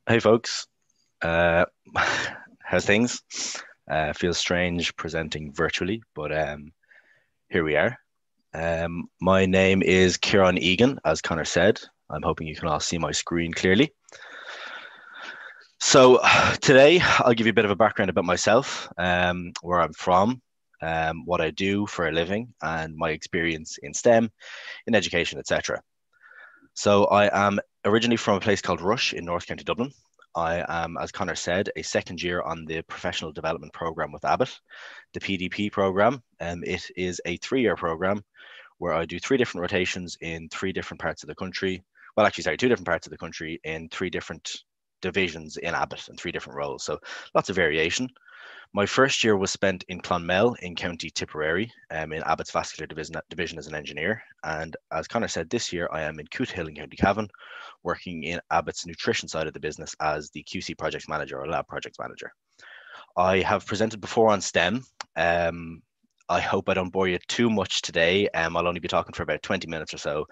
Hey folks, uh, how's things? Feels strange presenting virtually, but here we are. My name is Ciaran Egan, as Connor said. I'm hoping you can all see my screen clearly. So today I'll give you a bit of a background about myself, where I'm from, what I do for a living, and my experience in STEM, in education, etc. So I am originally from a place called Rush in North County Dublin. I am, as Connor said, a second year on the professional development program with Abbott, the PDP program. It is a 3-year program where I do 3 different rotations in 3 different parts of the country. Well, actually, sorry, 2 different parts of the country in 3 different divisions in Abbott and 3 different roles. So lots of variation. My first year was spent in Clonmel in County Tipperary, in Abbott's vascular division as an engineer. And as Connor said, this year I am in Cootehill in County Cavan, working in Abbott's nutrition side of the business as the QC projects manager or lab projects manager. I have presented before on STEM. I hope I don't bore you too much today. I'll only be talking for about 20 minutes or so.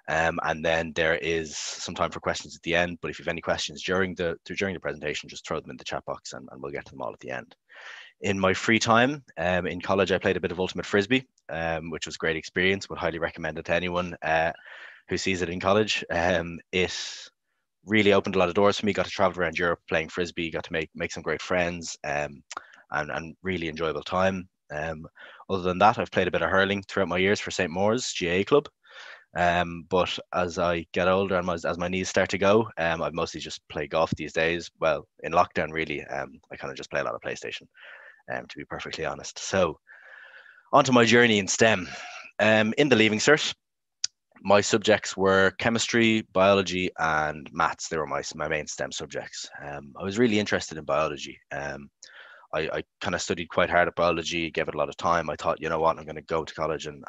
And then there is some time for questions at the end. But if you have any questions during the presentation, just throw them in the chat box and we'll get to them all at the end. In my free time in college, I played a bit of ultimate frisbee, which was a great experience. Would highly recommend it to anyone who sees it in college. It really opened a lot of doors for me. Got to travel around Europe playing frisbee. Got to make some great friends, and really enjoyable time. Other than that, I've played a bit of hurling throughout my years for St. Maur's GA club. But as I get older and as my knees start to go, I've mostly just play golf these days. Well, in lockdown, really, I kind of just play a lot of PlayStation, to be perfectly honest. So, onto my journey in STEM. In the Leaving Cert, my subjects were chemistry, biology, and maths. They were my main STEM subjects. I was really interested in biology. I kind of studied quite hard at biology, gave it a lot of time. I thought, you know what, I'm going to go to college and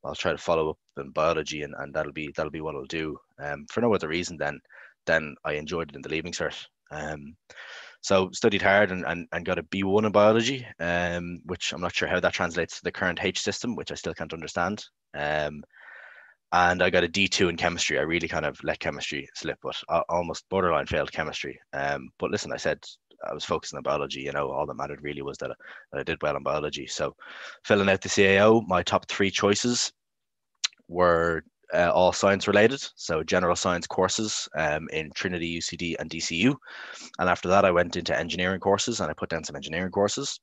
I'll try to follow up in biology, and that'll be what I'll do. For no other reason than I enjoyed it in the Leaving Cert. So studied hard and got a B1 in biology, which I'm not sure how that translates to the current H system, which I still can't understand. And I got a D2 in chemistry. I really kind of let chemistry slip, but I almost borderline failed chemistry. But listen, I said I was focusing on biology. You know, all that mattered really was that I did well in biology. So filling out the CAO, my top 3 choices were all science related. So general science courses in Trinity, UCD, and DCU. And after that, I went into engineering courses and I put down some engineering courses.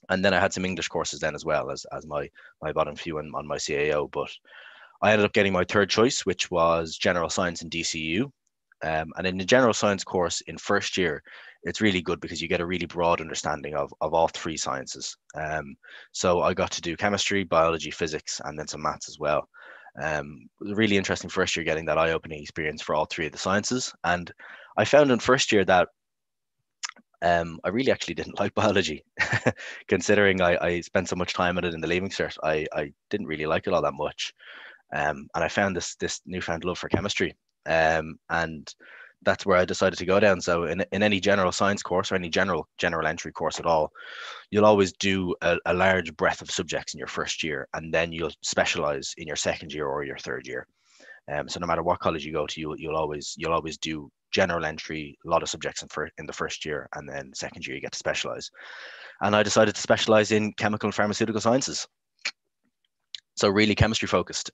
And then I had some English courses then as well as my bottom few on my CAO. But I ended up getting my third choice, which was general science in DCU. And in the general science course in first year, it's really good because you get a really broad understanding of all 3 sciences. So I got to do chemistry, biology, physics, and then some maths as well. It was really interesting first year getting that eye-opening experience for all 3 of the sciences. And I found in first year that I really actually didn't like biology, considering I spent so much time on it in the Leaving Cert. I didn't really like it all that much. And I found this newfound love for chemistry, and that's where I decided to go down. So in any general science course or any general entry course at all, you'll always do a large breadth of subjects in your first year, and then you'll specialize in your second year or your third year. So no matter what college you go to, you'll always do general entry, a lot of subjects in the first year, and then second year you get to specialize. And I decided to specialize in chemical and pharmaceutical sciences. So really chemistry focused,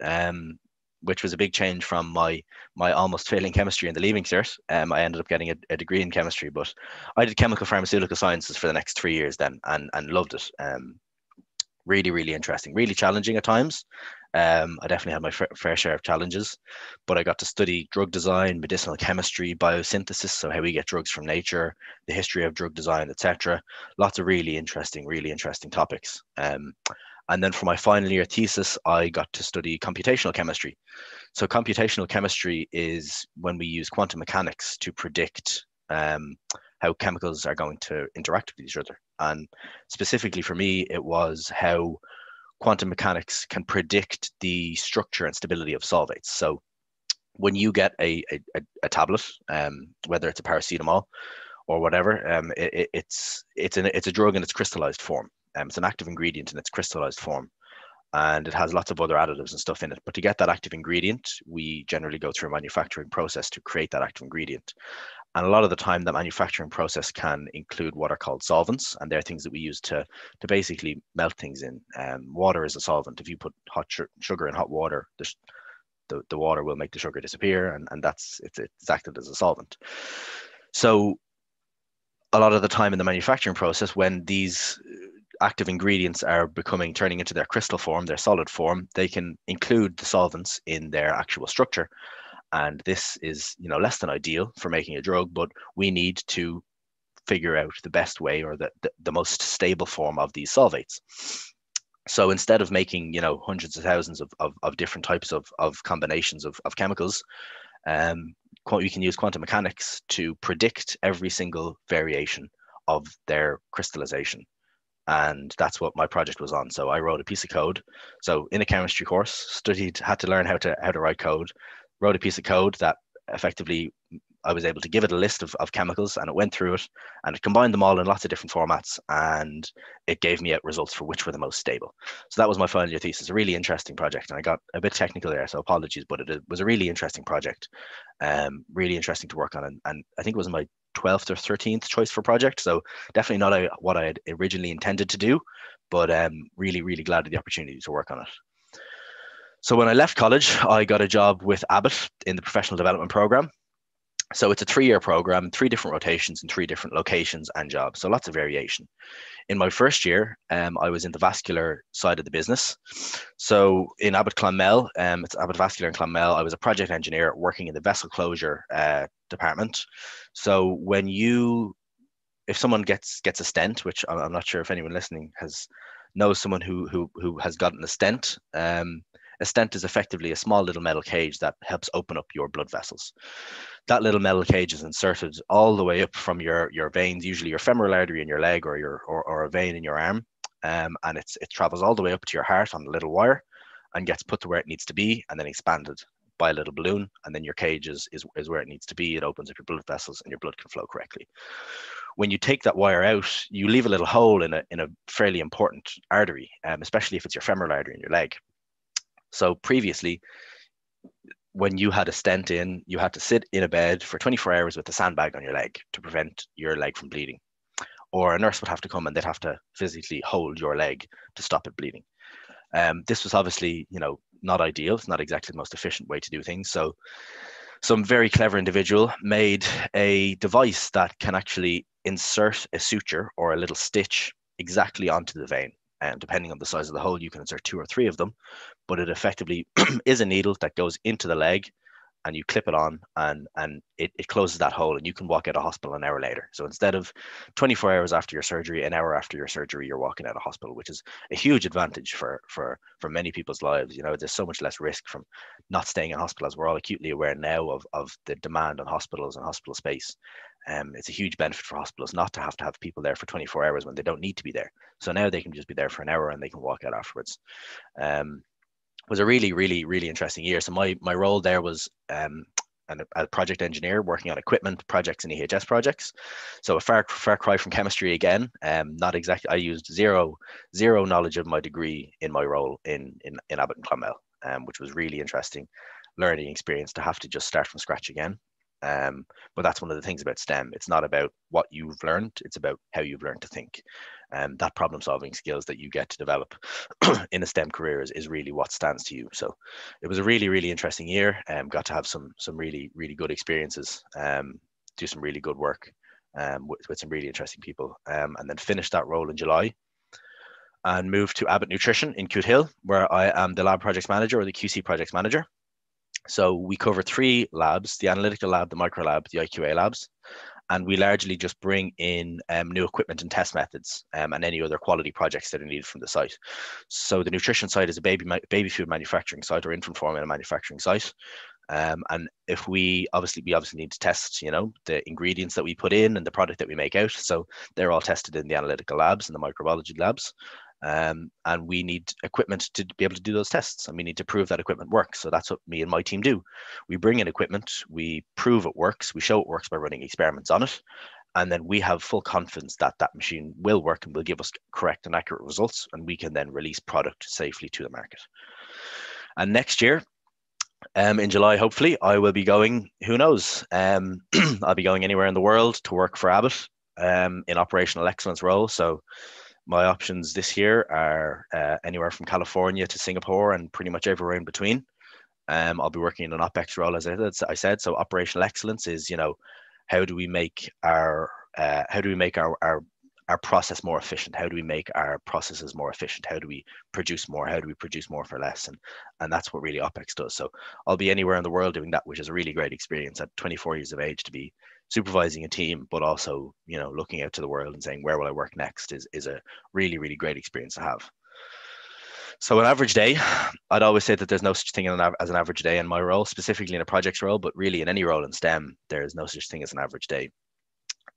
which was a big change from my almost failing chemistry in the Leaving Cert. I ended up getting a degree in chemistry, but I did chemical pharmaceutical sciences for the next 3 years then, and loved it. Really, really interesting, really challenging at times. I definitely had my fair share of challenges, but I got to study drug design, medicinal chemistry, biosynthesis, so how we get drugs from nature, the history of drug design, etc. Lots of really interesting topics. And then for my final year thesis, I got to study computational chemistry. So computational chemistry is when we use quantum mechanics to predict how chemicals are going to interact with each other. And specifically for me, it was how quantum mechanics can predict the structure and stability of solvates. So when you get a tablet, whether it's a paracetamol or whatever, it's a drug in its crystallized form. It's an active ingredient in its crystallized form, and it has lots of other additives and stuff in it. But to get that active ingredient, we generally go through a manufacturing process to create that active ingredient. And a lot of the time, the manufacturing process can include what are called solvents, and they're things that we use to basically melt things in. Water is a solvent. If you put sugar in hot water, the water will make the sugar disappear, and it's acted as a solvent. So a lot of the time in the manufacturing process, when these active ingredients are turning into their crystal form, their solid form, they can include the solvents in their actual structure. And this is, less than ideal for making a drug, but we need to figure out the best way, or the most stable form of these solvates. So instead of making, hundreds of thousands of different types of combinations of chemicals, we can use quantum mechanics to predict every single variation of their crystallization. And that's what my project was on. So I wrote a piece of code. So in a chemistry course, had to learn how to write code, wrote a piece of code that effectively I was able to give it a list of chemicals, and it went through it, and it combined them all in lots of different formats, and it gave me results for which were the most stable. So that was my final year thesis, a really interesting project. And I got a bit technical there, so apologies, but it was a really interesting project, really interesting to work on. And I think it was my 12th or 13th choice for project. So definitely not what I had originally intended to do, but really, really glad of the opportunity to work on it. So when I left college, I got a job with Abbott in the professional development program. So it's a 3-year program, 3 different rotations in 3 different locations and jobs. So lots of variation. In my first year, I was in the vascular side of the business. So in Abbott Clonmel, it's Abbott Vascular in Clonmel, I was a project engineer working in the vessel closure department. So if someone gets a stent, which I'm not sure if anyone listening knows someone who has gotten a stent. A stent is effectively a small little metal cage that helps open up your blood vessels. That little metal cage is inserted all the way up from your veins, usually your femoral artery in your leg, or a vein in your arm, and it travels all the way up to your heart on a little wire, and gets put to where it needs to be, and then expanded by a little balloon, and then your cage is where it needs to be. It opens up your blood vessels, and your blood can flow correctly. When you take that wire out, you leave a little hole in a fairly important artery, especially if it's your femoral artery in your leg. So previously, when you had a stent in, you had to sit in a bed for 24 hours with a sandbag on your leg to prevent your leg from bleeding. Or a nurse would have to come and they'd have to physically hold your leg to stop it bleeding. This was obviously, not ideal. It's not exactly the most efficient way to do things. So some very clever individual made a device that can actually insert a suture or a little stitch exactly onto the vein. And depending on the size of the hole, you can insert 2 or 3 of them, but it effectively is a needle that goes into the leg, and you clip it on, and it closes that hole, and you can walk out of hospital an hour later. So instead of 24 hours after your surgery, an hour after your surgery, you're walking out of hospital, which is a huge advantage for many people's lives. There's so much less risk from not staying in hospital, as we're all acutely aware now of the demand on hospitals and hospital space. It's a huge benefit for hospitals not to have people there for 24 hours when they don't need to be there. So now they can just be there for an hour and they can walk out afterwards. Was a really, really, really interesting year. So my role there was a project engineer working on equipment projects and EHS projects. So a far cry from chemistry again. Not exactly. I used zero knowledge of my degree in my role in Abbott and Clonmel, which was really interesting learning experience to have to just start from scratch again. But that's one of the things about STEM. It's not about what you've learned, it's about how you've learned to think. That problem solving skills that you get to develop in a STEM career is really what stands to you. So it was a really, really interesting year. Got to have some really, really good experiences, do some really good work with some really interesting people, and then finished that role in July and moved to Abbott Nutrition in Coote Hill, where I am the lab projects manager, or the QC projects manager. So we cover 3 labs: the analytical lab, the micro lab, the IQA labs. And we largely just bring in new equipment and test methods, and any other quality projects that are needed from the site. So the nutrition site is a baby food manufacturing site, or infant formula manufacturing site. And if we obviously need to test, the ingredients that we put in and the product that we make out. So they're all tested in the analytical labs and the microbiology labs. And we need equipment to be able to do those tests, and we need to prove that equipment works. So that's what me and my team do. We bring in equipment, we prove it works, we show it works by running experiments on it, and then we have full confidence that that machine will work and will give us correct and accurate results, and we can then release product safely to the market. And next year, In July, hopefully, I will be going. Who knows? I'll be going anywhere in the world to work for Abbott in operational excellence role. So my options this year are anywhere from California to Singapore and pretty much everywhere in between. I'll be working in an OpEx role, as I said. So operational excellence is, how do we make our process more efficient? How do we make our processes more efficient? How do we produce more? How do we produce more for less? And that's what really OpEx does. So I'll be anywhere in the world doing that, which is a really great experience at 24 years of age to be supervising a team, but also, looking out to the world and saying, where will I work next is a really, really great experience to have. So an average day, I'd always say that there's no such thing as an average day in my role, specifically in a projects role, but really in any role in STEM, there is no such thing as an average day.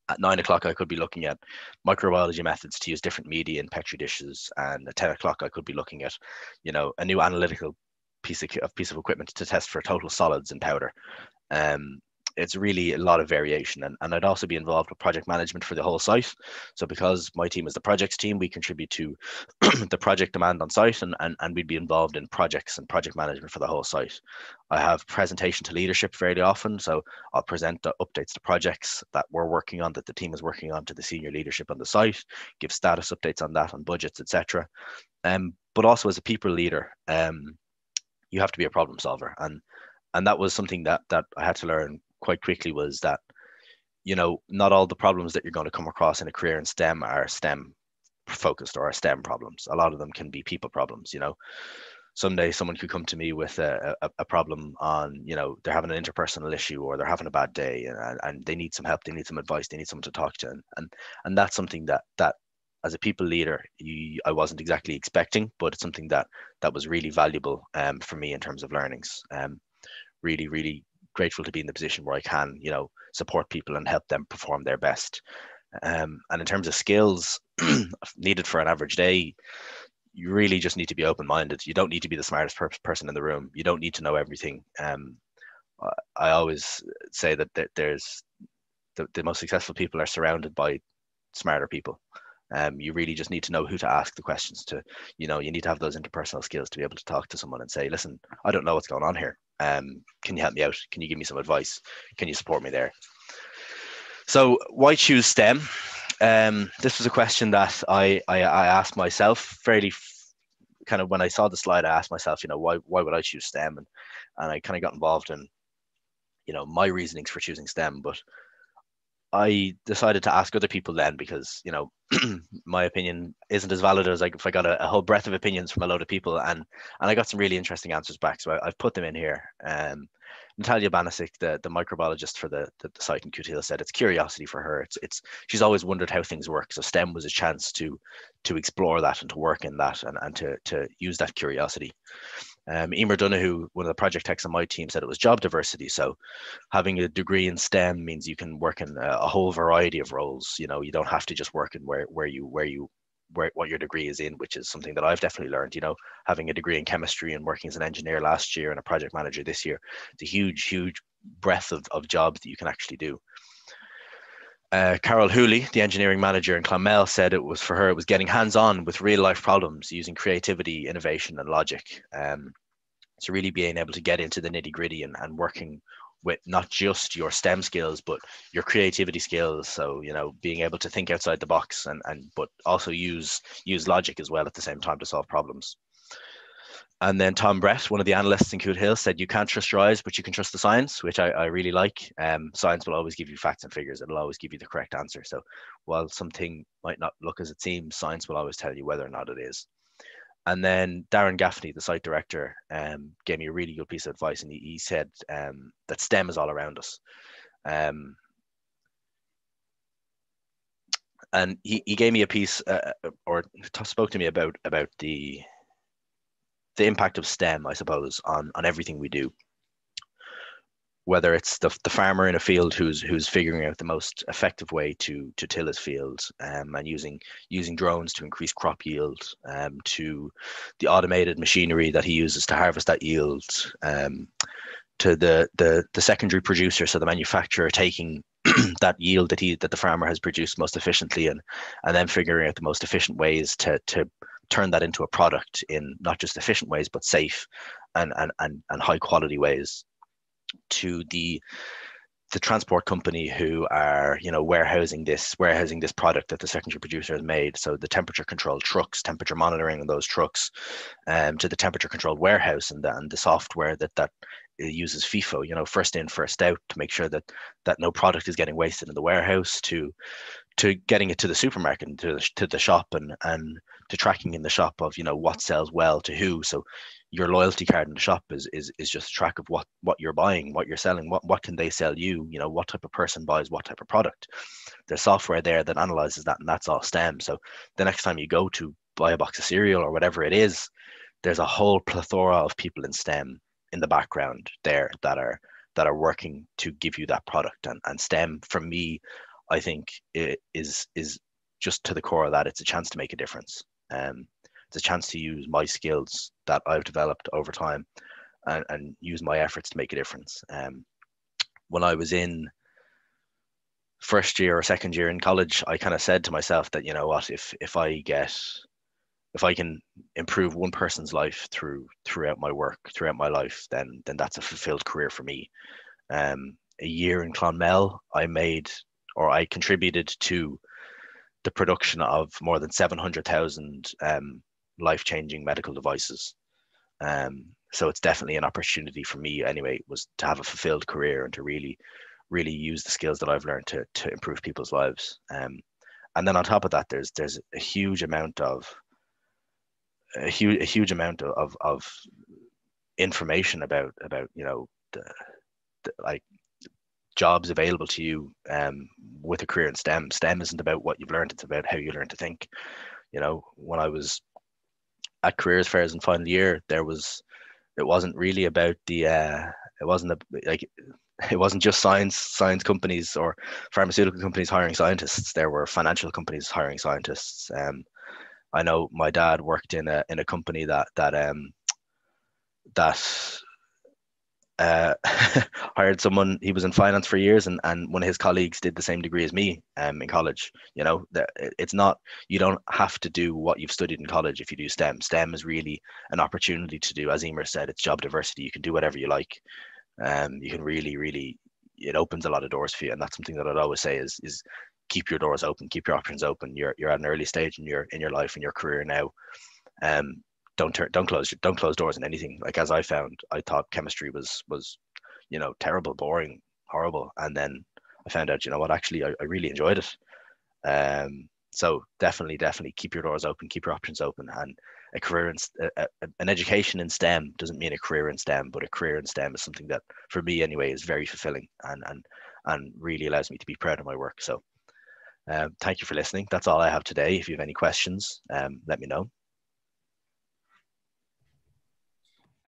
At 9 o'clock, I could be looking at microbiology methods to use different media in petri dishes, and at 10 o'clock, I could be looking at, a new analytical piece of equipment to test for total solids and powder. Um, it's really a lot of variation, and I'd also be involved with project management for the whole site. So because my team is the projects team, we contribute to the project demand on site, and we'd be involved in projects and project management for the whole site. I have presentation to leadership fairly often, so I'll present the updates to projects that we're working on, that the team is working on, to the senior leadership on the site, give status updates on that, on budgets, etc. But also as a people leader, you have to be a problem solver, and that was something that I had to learn quite quickly, was that not all the problems that you're going to come across in a career in STEM are STEM focused or are STEM problems. A lot of them can be people problems. Someday someone could come to me with a problem on, they're having an interpersonal issue, or they're having a bad day, and they need some help, they need some advice, they need someone to talk to, and that's something that as a people leader, I wasn't exactly expecting, but it's something that was really valuable for me in terms of learnings. Really, really grateful to be in the position where I can, support people and help them perform their best. And in terms of skills needed for an average day, you really just need to be open-minded. You don't need to be the smartest person in the room. You don't need to know everything. I always say that there's the most successful people are surrounded by smarter people. You really just need to know who to ask the questions to. You need to have those interpersonal skills to be able to talk to someone and say, listen, I don't know what's going on here. Can you help me out? Can you give me some advice? Can you support me there? So why choose STEM? This was a question that I asked myself fairly kind of when I saw the slide. I asked myself, why would I choose STEM? And I kind of got involved in, my reasonings for choosing STEM. But I decided to ask other people then, because my opinion isn't as valid as if I got a whole breadth of opinions from a load of people, and I got some really interesting answers back. So I've put them in here. Natalia Banasic, the microbiologist for the site in Coote Hill, said it's curiosity for her. It's she's always wondered how things work. So STEM was a chance to explore that and to work in that, and to use that curiosity. Emer Donoghue, one of the project techs on my team, said it was job diversity. So having a degree in STEM means you can work in a whole variety of roles. You don't have to just work in where what your degree is in, which is something that I've definitely learned. Having a degree in chemistry and working as an engineer last year and a project manager this year, it's a huge breadth of jobs that you can actually do. Carol Hooley, the engineering manager in Clonmel, said it was getting hands-on with real-life problems using creativity, innovation, and logic. So really being able to get into the nitty-gritty and working with not just your STEM skills, but your creativity skills. So, being able to think outside the box but also use logic as well at the same time to solve problems. And then Tom Brett, one of the analysts in Coote Hill, said you can't trust your eyes, but you can trust the science, which I really like. Science will always give you facts and figures. It'll always give you the correct answer. So while something might not look as it seems, science will always tell you whether or not it is. And then Darren Gaffney, the site director, gave me a really good piece of advice. And he said that STEM is all around us. And he gave me a piece or spoke to me about the impact of STEM, I suppose, on everything we do. Whether it's the farmer in a field who's figuring out the most effective way to till his field, and using drones to increase crop yield, to the automated machinery that he uses to harvest that yield, to the secondary producer, so the manufacturer taking that yield that the farmer has produced most efficiently, and then figuring out the most efficient ways to turn that into a product in not just efficient ways but safe and high quality ways, to the transport company who are, you know, warehousing this product that the secondary producer has made. So the temperature controlled trucks, temperature monitoring on those trucks, to the temperature controlled warehouse, and the software that uses FIFO, you know, first in, first out, to make sure that no product is getting wasted in the warehouse, to getting it to the supermarket and to the shop, and to tracking in the shop of, you know, what sells well to who. So your loyalty card in the shop is just a track of what you're buying, what you're selling, what can they sell you, you know, what type of person buys what type of product. There's software there that analyzes that, and that's all STEM. So the next time you go to buy a box of cereal or whatever it is, there's a whole plethora of people in STEM in the background there that are working to give you that product. And STEM for me, I think it is just to the core of that. It's a chance to make a difference. It's a chance to use my skills that I've developed over time, and use my efforts to make a difference. When I was in first year or second year in college, I kind of said to myself that, you know what, if I can improve one person's life throughout my work, throughout my life, then that's a fulfilled career for me. A year in Clonmel, I contributed to the production of more than 700,000 life-changing medical devices. So it's definitely an opportunity for me anyway, was to have a fulfilled career and to really, really use the skills that I've learned to improve people's lives. And then on top of that, there's a huge amount of information about, you know, the like jobs available to you with a career in STEM. STEM isn't about what you've learned; it's about how you learn to think. You know, when I was at careers fairs in final year, it wasn't really about it wasn't like it wasn't just science companies or pharmaceutical companies hiring scientists. There were financial companies hiring scientists. I know my dad worked in a company that uh, hired someone. He was in finance for years, and one of his colleagues did the same degree as me in college. You know, that it's not, you don't have to do what you've studied in college if you do STEM. STEM is really an opportunity to do, as Emer said, it's job diversity. You can do whatever you like. You can really, really, it opens a lot of doors for you, and that's something that I'd always say is keep your doors open, keep your options open. You're at an early stage in your life, in your career now. Um, don't close doors in anything. Like, as I found, I thought chemistry was, you know, terrible, boring, horrible, and then I found out, you know what, actually I really enjoyed it. So definitely keep your doors open, keep your options open. And a career in an education in STEM doesn't mean a career in STEM, but a career in STEM is something that for me anyway is very fulfilling, and really allows me to be proud of my work. So thank you for listening. That's all I have today. If you have any questions, let me know.